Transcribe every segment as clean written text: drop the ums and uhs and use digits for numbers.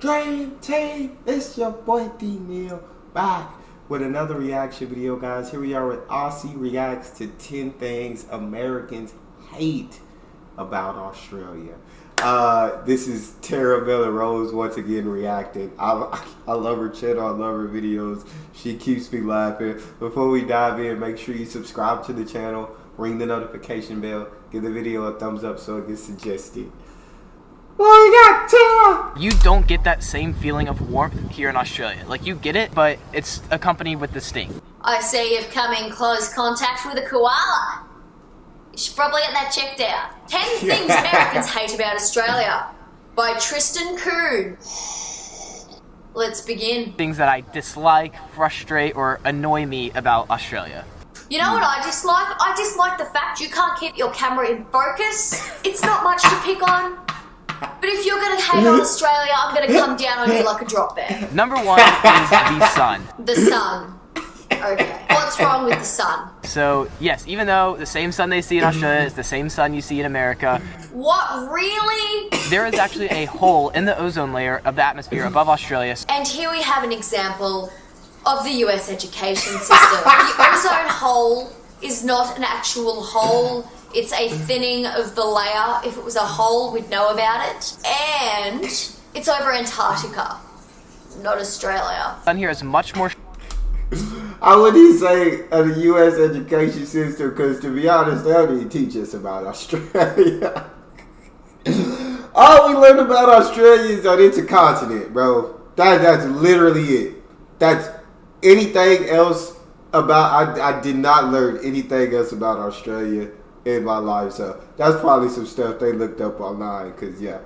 Dream Team, it's your boy Neal back with another reaction video, guys. Here we are with Aussie reacts to 10 things Americans hate about Australia. This is BelleRose once again reacting. I love her channel, I love her videos. She keeps me laughing. Before we dive in, make sure you subscribe to the channel, ring the notification bell, give the video a thumbs up so it gets suggested. Oh, you got Tara! You don't get that same feeling of warmth here in Australia. Like, you get it, but it's accompanied with the sting. I see you've come in close contact with a koala. You should probably get that checked out. 10 Things Americans Hate About Australia by Tristan Kuhn. Let's begin. Things that I dislike, frustrate, or annoy me about Australia. You know what I dislike? I dislike the fact you can't keep your camera in focus. It's not much to pick on. But if you're going to hate on Australia, I'm going to come down on you like a drop bear. Number one is the sun. The sun. Okay. What's wrong with the sun? So, yes, even though the same sun they see in Australia is the same sun you see in America. What, really? There is actually a hole in the ozone layer of the atmosphere above Australia. And here we have an example of the US education system. The ozone hole is not an actual hole. It's a thinning of the layer. If it was a hole, we'd know about it. And it's over Antarctica, not Australia. Sun here is much more... I wouldn't say the U.S. education system, because to be honest, they don't even teach us about Australia. All we learned about Australia is that it's a continent, bro. That's literally it. That's anything else about... I did not learn anything else about Australia in my life, so that's probably some stuff they looked up online, because yeah,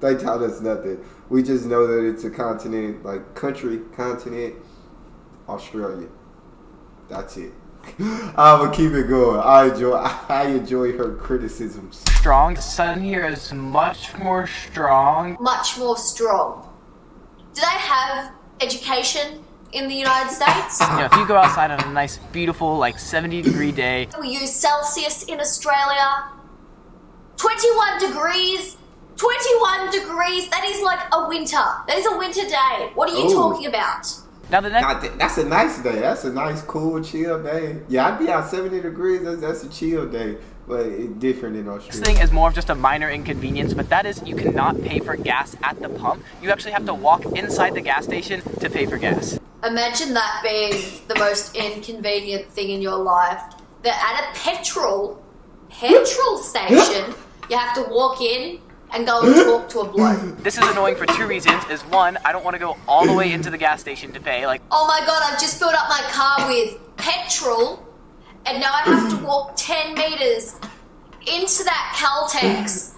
they taught us nothing. We just know that it's a continent, like continent, Australia. That's it. I'm gonna keep it going. I enjoy her criticisms. Strong. The sun here is much more strong. Much more strong. Do they have education in the United States? You know, if you go outside on a nice, beautiful, like 70-degree day. We use Celsius in Australia. 21 degrees. 21 degrees. That is like a winter. That is a winter day. What are you talking about? Now the next... That's a nice day. That's a nice, cool, chill day. Yeah, I'd be out 70 degrees. That's a chill day. But it's different in Australia. This thing is more of just a minor inconvenience, but that is you cannot pay for gas at the pump. You actually have to walk inside the gas station to pay for gas. Imagine that being the most inconvenient thing in your life. That at a petrol station, you have to walk in and go and talk to a bloke. This is annoying for two reasons. Is one, I don't want to go all the way into the gas station to pay. Like, oh my god, I've just filled up my car with petrol, and now I have to walk 10 meters into that Caltex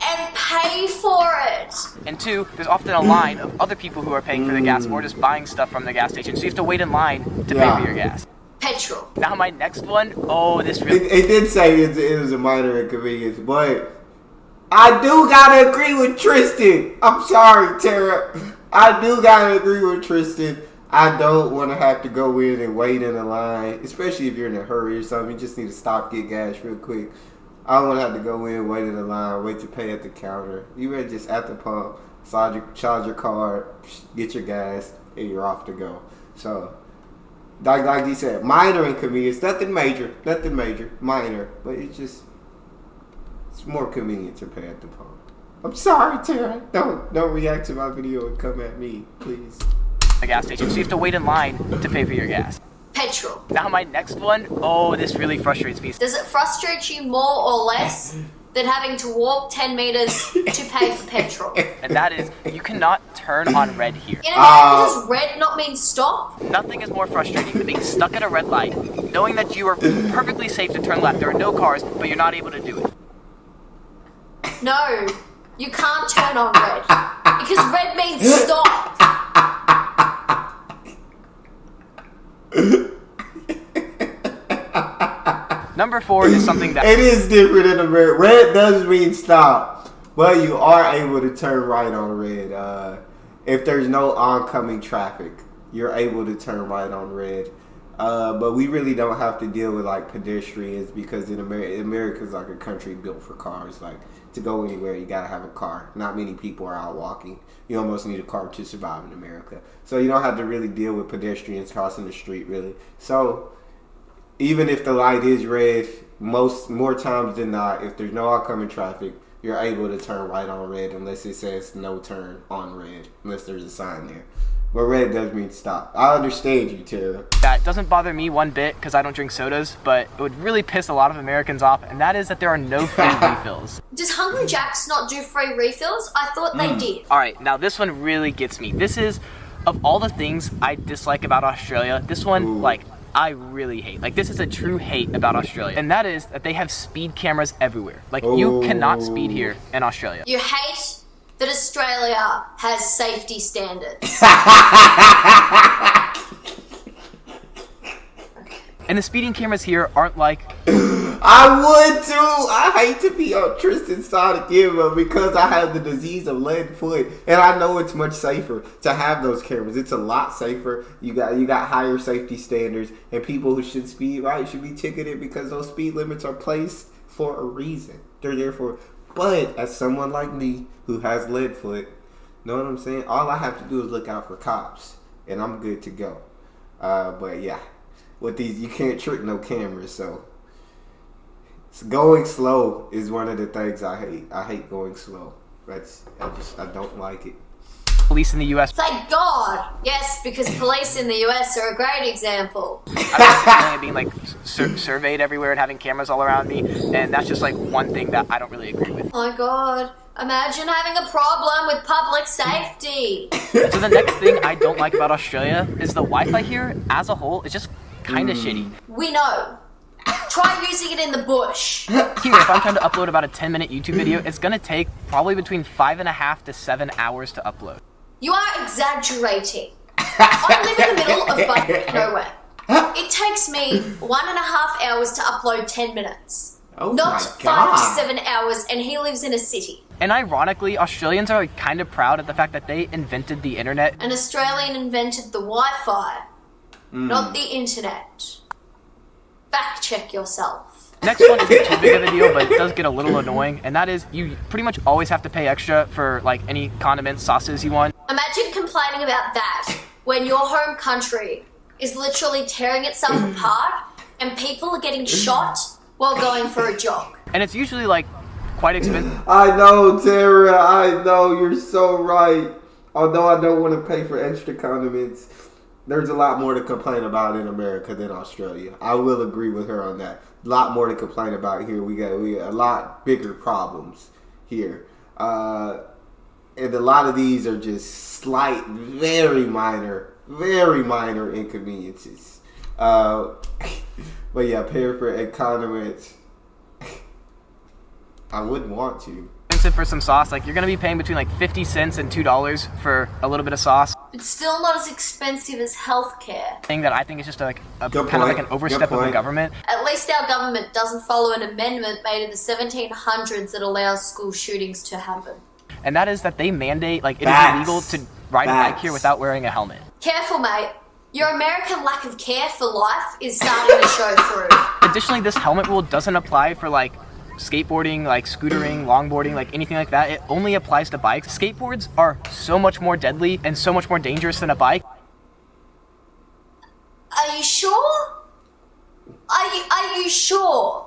and pay for it. And two, there's often a line of other people who are paying for the gas or just buying stuff from the gas station. So you have to wait in line to pay for your gas. Petrol. Now my next one, oh, this really... It did say it was a minor inconvenience, but I do gotta agree with Tristan. I'm sorry, Tara. I do gotta agree with Tristan. I don't want to have to go in and wait in a line, especially if you're in a hurry or something. You just need to stop, get gas real quick. I don't want to have to go in, wait in the line, wait to pay at the counter. You better just at the pump, charge your card, get your gas, and you're off to go. So, like you said, minor inconvenience, nothing major, minor, but it's more convenient to pay at the pump. I'm sorry, Tara. Don't react to my video and come at me, please. The gas station, so you have to wait in line to pay for your gas. Petrol. Now my next one, oh, this really frustrates me. Does it frustrate you more or less than having to walk 10 meters to pay for petrol? And that is, you cannot turn on red here. In America, does red not mean stop? Nothing is more frustrating than being stuck at a red light, knowing that you are perfectly safe to turn left. There are no cars, but you're not able to do it. No, you can't turn on red, because red means stop. Number 4 is something that... It is different in America. Red does mean stop, but you are able to turn right on red. If there's no oncoming traffic, you're able to turn right on red. But we really don't have to deal with like pedestrians because in America's like a country built for cars. Like to go anywhere, you gotta have a car. Not many people are out walking. You almost need a car to survive in America. So you don't have to really deal with pedestrians crossing the street, really. So even if the light is red, more times than not, if there's no oncoming traffic, you're able to turn right on red unless it says no turn on red, unless there's a sign there. But red does mean stop. I understand you, Tara. That doesn't bother me one bit because I don't drink sodas, but it would really piss a lot of Americans off, and that is that there are no free refills. Does Hungry Jack's not do free refills? I thought they did. All right, now this one really gets me. This is, of all the things I dislike about Australia, this one, like, I really hate. Like, this is a true hate about Australia, and that is that they have speed cameras everywhere. Like, you cannot speed here in Australia. You hate that Australia has safety standards. And the speeding cameras here aren't like... I would too. I hate to be on Tristan's side again, but because I have the disease of lead foot, and I know it's much safer to have those cameras. It's a lot safer. You got higher safety standards, and people who should speed right should be ticketed because those speed limits are placed for a reason. They're there for. But as someone like me who has lead foot, know what I'm saying? All I have to do is look out for cops, and I'm good to go. But yeah, with these, you can't trick no cameras, so. Going slow is one of the things I hate. I hate going slow. I don't like it. Police in the U.S. Thank God. Yes, because police in the US are a great example. I'm being like surveyed everywhere and having cameras all around me, and that's just like one thing that I don't really agree with. Oh my God. Imagine having a problem with public safety. So the next thing I don't like about Australia is the Wi-Fi here as a whole is just kind of shitty. We know. Try using it in the bush. Here, if I'm trying to upload about a 10-minute YouTube video, it's gonna take probably between 5.5 to 7 hours to upload. You are exaggerating. I live in the middle of butt nowhere. It takes me 1.5 hours to upload 10 minutes. Oh Not my 5 God. to 7 hours, and he lives in a city. And ironically, Australians are like kind of proud of the fact that they invented the internet. An Australian invented the Wi-Fi, not the internet. Fact check yourself. Next one isn't too big of a deal, but it does get a little annoying, and that is you pretty much always have to pay extra for like any condiments, sauces you want. Imagine complaining about that when your home country is literally tearing itself apart and people are getting shot while going for a jog. And it's usually like quite expensive. I know, Tara. I know. You're so right. Although I don't want to pay for extra condiments, there's a lot more to complain about in America than Australia. I will agree with her on that. A lot more to complain about here. We got a lot bigger problems here. And a lot of these are just slight, very minor inconveniences. But yeah, paying for condiments, I wouldn't want to. For some sauce, like you're gonna be paying between like 50 cents and $2 for a little bit of sauce. It's still not as expensive as healthcare. Thing that I think is just like a Good kind of point. like an overstep of the government. At least our government doesn't follow an amendment made in the 1700s that allows school shootings to happen. And that is that they mandate like it is Facts. illegal to ride a bike here without wearing a helmet. Careful, mate. Your American lack of care for life is starting to show through. Additionally, this helmet rule doesn't apply for like skateboarding, like scootering, longboarding, like anything like that. It only applies to bikes. Skateboards are so much more deadly and so much more dangerous than a bike. Are you sure? Are you sure?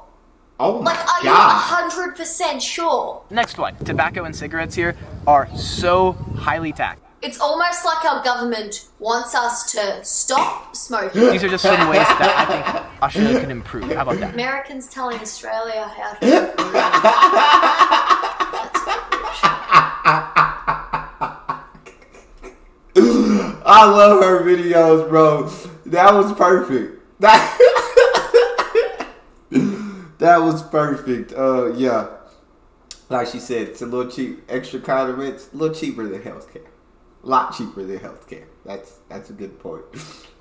Oh my Like, are God. you 100% sure? Next one, tobacco and cigarettes here are so highly taxed. It's almost like our government wants us to stop smoking. These are just some ways that I think Australia can improve. How about that? Americans telling Australia how to improve. I love her videos, bro. That was perfect. That was perfect. Yeah. Like she said, it's a little cheap. Extra condiments, a little cheaper than healthcare. A lot cheaper than healthcare. That's a good point.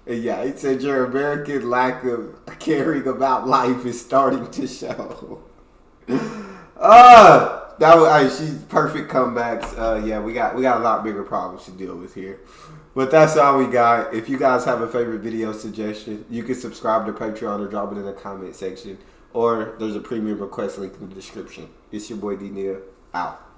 And yeah, it said your American lack of caring about life is starting to show. That was she's perfect comebacks. Yeah, we got a lot bigger problems to deal with here. But that's all we got. If you guys have a favorite video suggestion, you can subscribe to Patreon or drop it in the comment section. Or there's a premium request link in the description. It's your boy D Neal. Out.